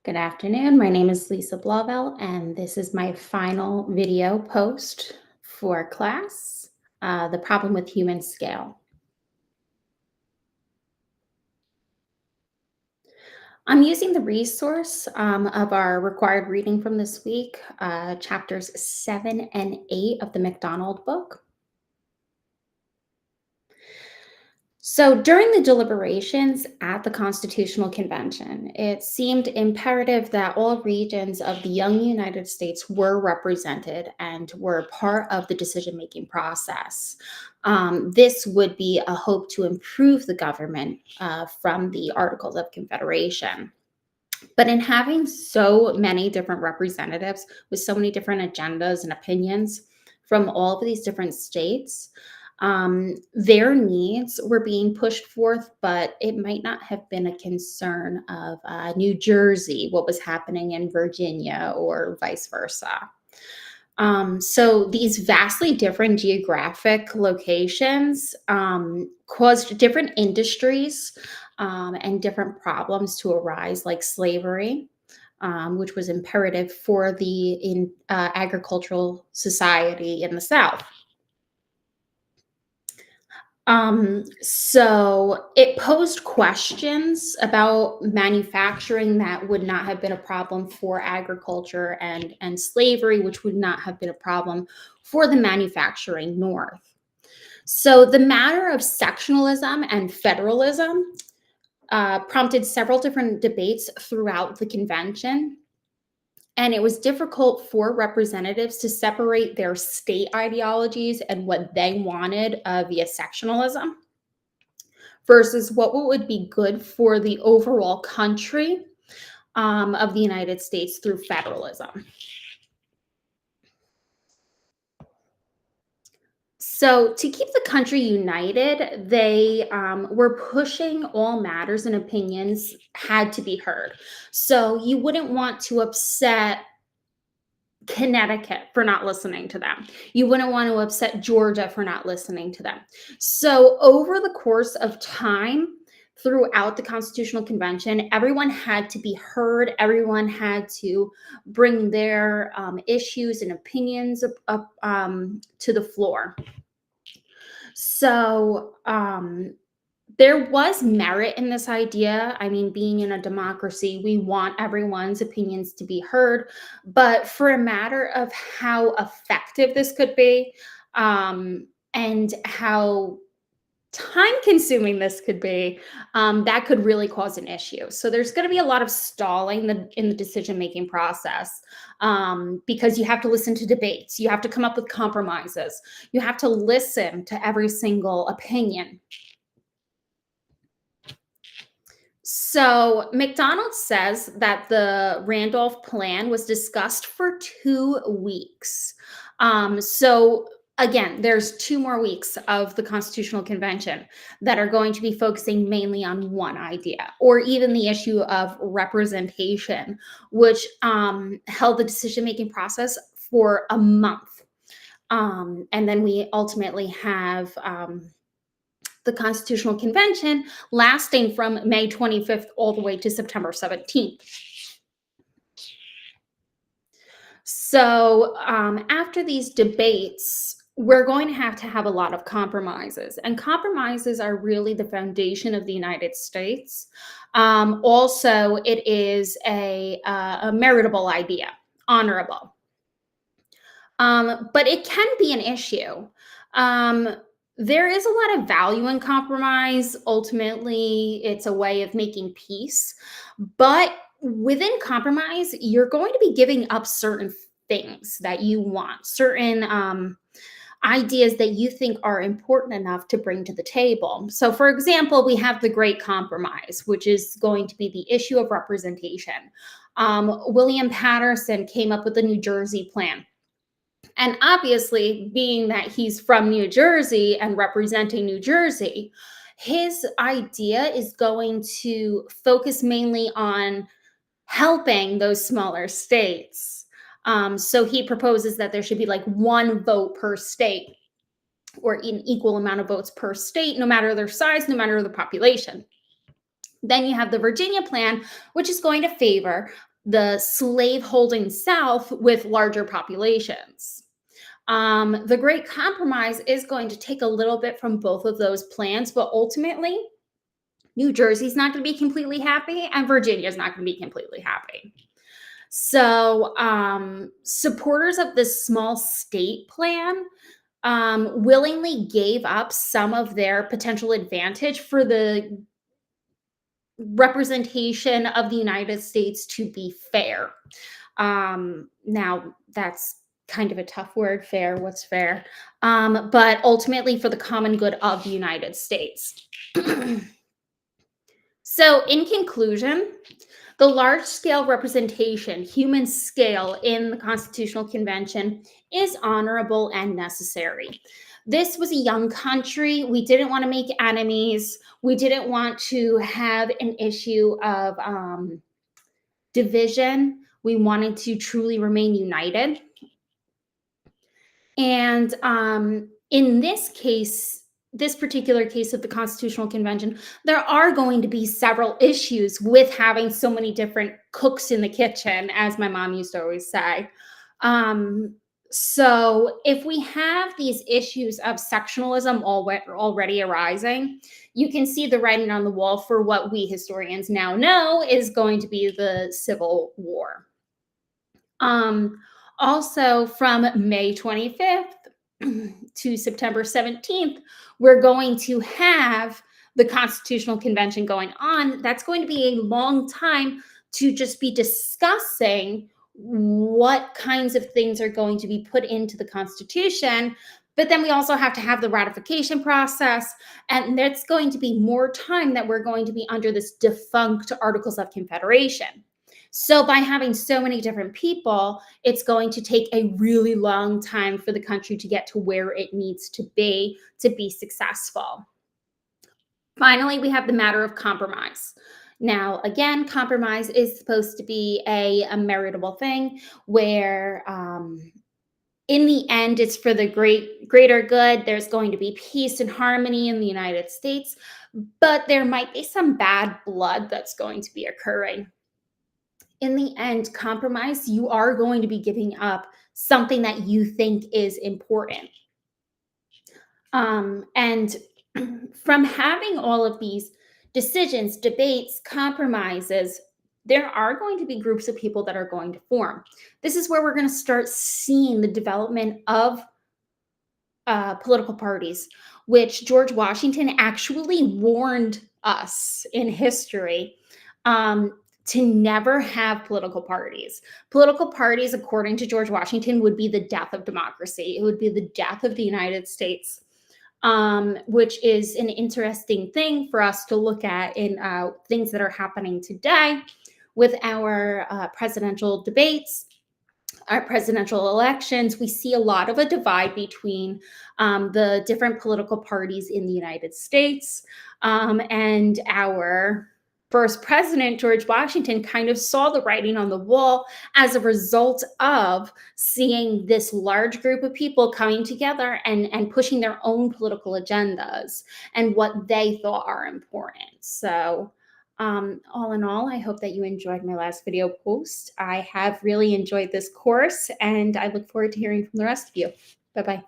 Good afternoon. My name is Lisa Blavel, and this is my final video post for class, The Problem with Human Scale. I'm using the resource of our required reading from this week, chapters 7 and 8 of the McDonald book. So during the deliberations at the Constitutional Convention, it seemed imperative that all regions of the young United States were represented and were part of the decision-making process. This would be a hope to improve the government from the Articles of Confederation. But in having so many different representatives with so many different agendas and opinions from all of these different states, their needs were being pushed forth, but it might not have been a concern of New Jersey, what was happening in Virginia, or vice versa. So these vastly different geographic locations caused different industries and different problems to arise, like slavery, which was imperative for the agricultural society in the South. So it posed questions about manufacturing that would not have been a problem for agriculture, and slavery, which would not have been a problem for the manufacturing North. So the matter of sectionalism and federalism prompted several different debates throughout the convention. And it was difficult for representatives to separate their state ideologies and what they wanted via sectionalism versus what would be good for the overall country of the United States through federalism. So to keep the country united, they were pushing all matters and opinions had to be heard. So you wouldn't want to upset Connecticut for not listening to them. You wouldn't want to upset Georgia for not listening to them. So over the course of time, throughout the Constitutional Convention, everyone had to be heard. Everyone had to bring their issues and opinions up to the floor. So there was merit in this idea. I mean, being in a democracy, we want everyone's opinions to be heard. But for a matter of how effective this could be, and how time-consuming this could be, that could really cause an issue. So there's going to be a lot of stalling in the decision-making process, because you have to listen to debates. You have to come up with compromises. You have to listen to every single opinion. So McDonald says that the Randolph Plan was discussed for 2 weeks. So again, there's 2 more weeks of the Constitutional Convention that are going to be focusing mainly on one idea, or even the issue of representation, which held the decision-making process for a month. And then we ultimately have the Constitutional Convention lasting from May 25th all the way to September 17th. So after these debates, we're going to have a lot of compromises, and compromises are really the foundation of the United States. Also, it is a meritable idea, honorable. But it can be an issue. There is a lot of value in compromise. Ultimately, it's a way of making peace. But within compromise, you're going to be giving up certain things that you want, certain ideas that you think are important enough to bring to the table. So, for example, we have the Great Compromise, which is going to be the issue of representation. William Patterson came up with the New Jersey Plan. And obviously, being that he's from New Jersey and representing New Jersey, his idea is going to focus mainly on helping those smaller states. So he proposes that there should be like 1 vote per state, or an equal amount of votes per state, no matter their size, no matter the population. Then you have the Virginia Plan, which is going to favor the slave-holding South with larger populations. The Great Compromise is going to take a little bit from both of those plans, but ultimately, New Jersey's not going to be completely happy, and Virginia's not going to be completely happy. So, supporters of this small state plan willingly gave up some of their potential advantage for the representation of the United States to be fair. Now, that's kind of a tough word, fair. What's fair? But ultimately, for the common good of the United States. So, in conclusion, the large scale representation, human scale in the Constitutional Convention is honorable and necessary. This was a young country. We didn't want to make enemies. We didn't want to have an issue of division. We wanted to truly remain united. And in this case, this particular case of the Constitutional Convention, there are going to be several issues with having so many different cooks in the kitchen, as my mom used to always say. So if we have these issues of sectionalism already arising, you can see the writing on the wall for what we historians now know is going to be the Civil War. Also, from May 25th to September 17th, we're going to have the Constitutional Convention going on. That's going to be a long time to just be discussing what kinds of things are going to be put into the Constitution. But then we also have to have the ratification process. And that's going to be more time that we're going to be under this defunct Articles of Confederation. So by having so many different people, it's going to take a really long time for the country to get to where it needs to be successful. Finally, we have the matter of compromise. Now, again, compromise is supposed to be a meritable thing where in the end, it's for the greater good. There's going to be peace and harmony in the United States, but there might be some bad blood that's going to be occurring. In the end, compromise, you are going to be giving up something that you think is important. And from having all of these decisions, debates, compromises, there are going to be groups of people that are going to form. This is where we're going to start seeing the development of political parties, which George Washington actually warned us in history to never have political parties. Political parties, according to George Washington, would be the death of democracy. It would be the death of the United States, which is an interesting thing for us to look at in things that are happening today with our presidential debates, our presidential elections. We see a lot of a divide between the different political parties in the United States, and our first president, George Washington, kind of saw the writing on the wall as a result of seeing this large group of people coming together and pushing their own political agendas and what they thought are important. So all in all, I hope that you enjoyed my last video post. I have really enjoyed this course, and I look forward to hearing from the rest of you. Bye-bye.